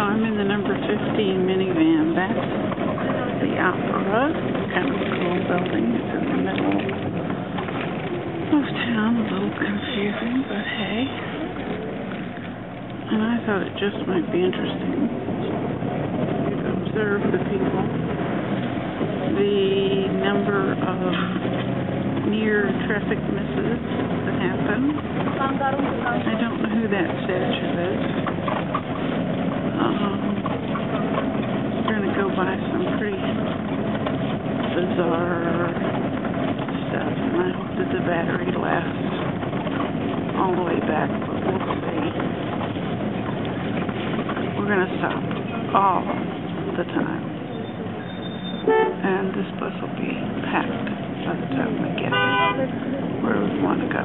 I'm in the number 15 minivan. That's the Opera. Kind of a cool building. It's in the middle of town. A little confusing, but hey. And I thought it just might be interesting to observe the people. The number of near traffic misses that happen. I don't know who that statue is. We're going to go by some pretty bizarre stuff, and I hope that the battery lasts all the way back, but we'll see. We're going to stop all the time, and this bus will be packed by the time we get where we want to go.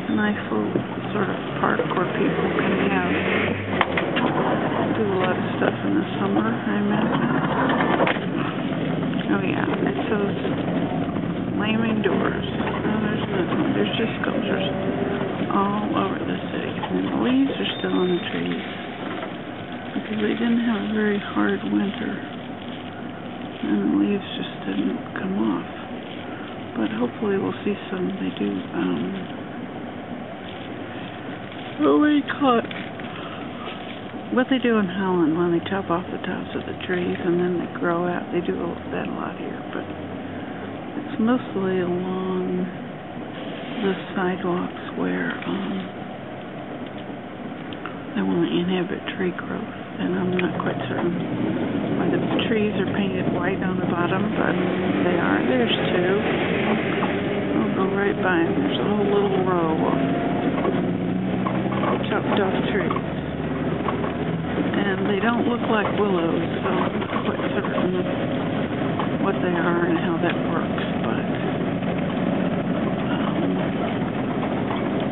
A nice little sort of park where people can do a lot of stuff in the summer, I imagine. Oh yeah, it's those flaming doors. No, there's nothing. There's just sculptures all over the city. And the leaves are still on the trees because they didn't have a very hard winter. And the leaves just didn't come off. But hopefully we'll see some. They do, what they do in Holland when they chop off the tops of the trees and then they grow out. They do that a lot here, but it's mostly along the sidewalks where they want to inhibit tree growth. And I'm not quite certain why the trees are painted white on the bottom, but they are. There's two. I'll go right by them. There's a whole little row of chopped off trees. And they don't look like willows, so I'm not quite certain what they are and how that works. But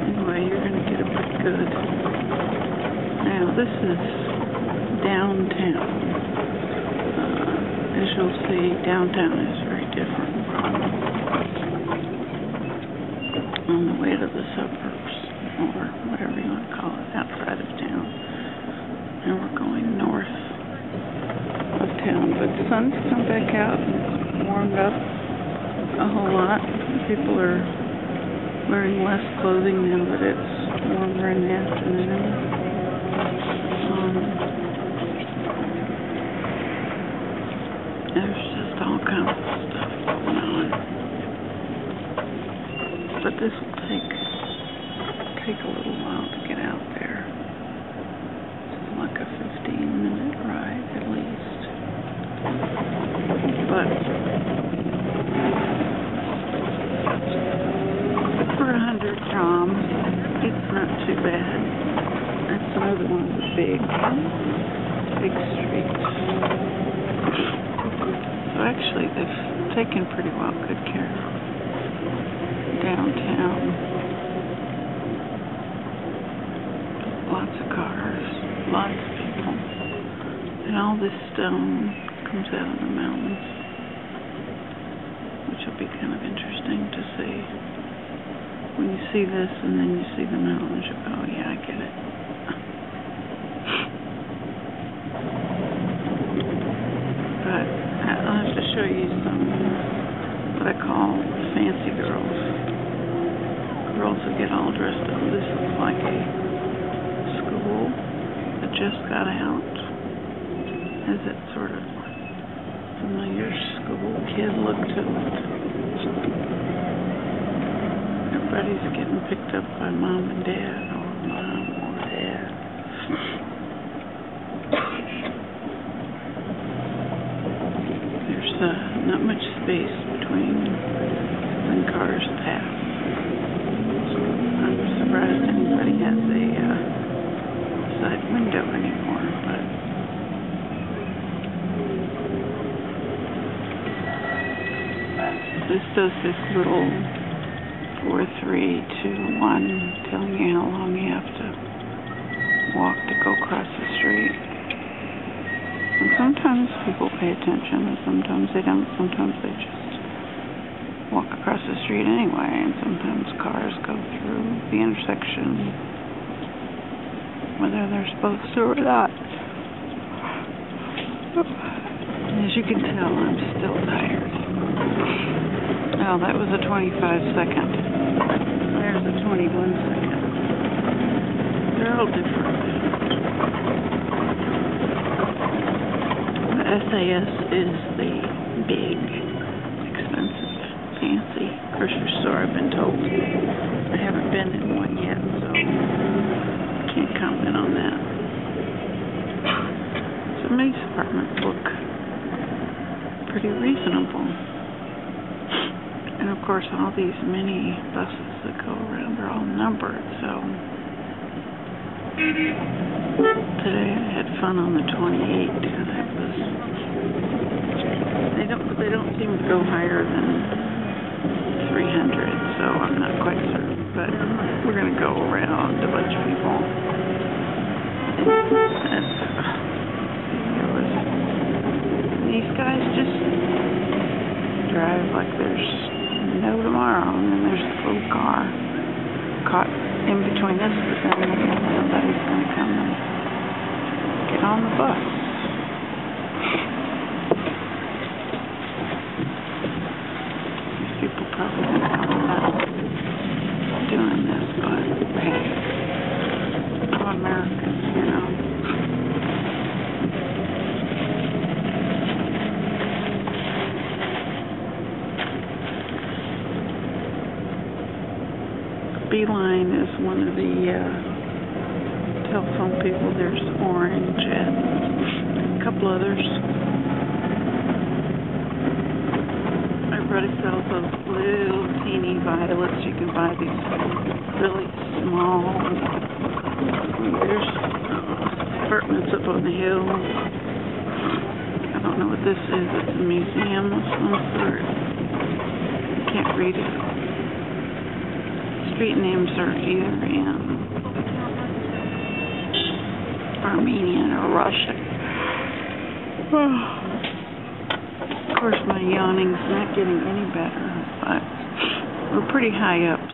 anyway, you're going to get a pretty good. Now, this is downtown. As you'll see, downtown is very different from on the way to the suburbs, or whatever you want to call it, outside of town. And we're going north of town. But the sun's come back out and warmed up a whole lot. People are wearing less clothing now that it's warmer in the afternoon. There's just all kinds of stuff going on. But this will take a little while to get out there. It's like a 15-minute ride at least. But for 100 drams, it's not too bad. That's another one of the big streets. So actually, they've taken pretty well good care of downtown. Lots of cars, lots of people, and all this stone comes out of the mountains, which will be kind of interesting to see. When you see this and then you see the mountains, you go, oh yeah, I get it. But I'll have to show you some, what I call fancy girls. Girls who get all dressed up. This looks like a school that just got out. Has that sort of familiar school kid look to it. Everybody's getting picked up by mom and dad, or mom or dad. There's not much space between when cars pass. I'm surprised anybody has a side window anymore, but this does this little 4, 3, 2, 1, telling you how long you have to walk to go across the street. And sometimes people pay attention, and sometimes they don't. Sometimes they just walk across the street anyway, and sometimes cars go through the intersection whether they're supposed to or not. As you can tell, I'm still tired. Oh, that was a 25-second. There's a 21-second. They're all different. The SAS is the big, expensive, fancy grocery store, I've been told. I haven't been in one yet, so can't comment on that. Some of these apartments look pretty reasonable. And of course, all these mini buses that go around are all numbered, so today I had fun on the 28, and it was, they don't seem to go higher than 300, so I'm not quite certain, but we're going to go around a bunch of people. These guys just drive like there's no tomorrow, and then there's this little car caught in between us, but then somebody's going to come and get on the bus. These people probably don't know about doing this, but hey, I'm American, you know. Beeline is one of the telephone people. There's Orange and a couple others. Everybody sells those little teeny violets. You can buy these really small. There's apartments up on the hill. I don't know what this is. It's a museum of some sort. I can't read it. Street names are either in Armenian or Russian. Of course, my yawning's not getting any better, but we're pretty high up.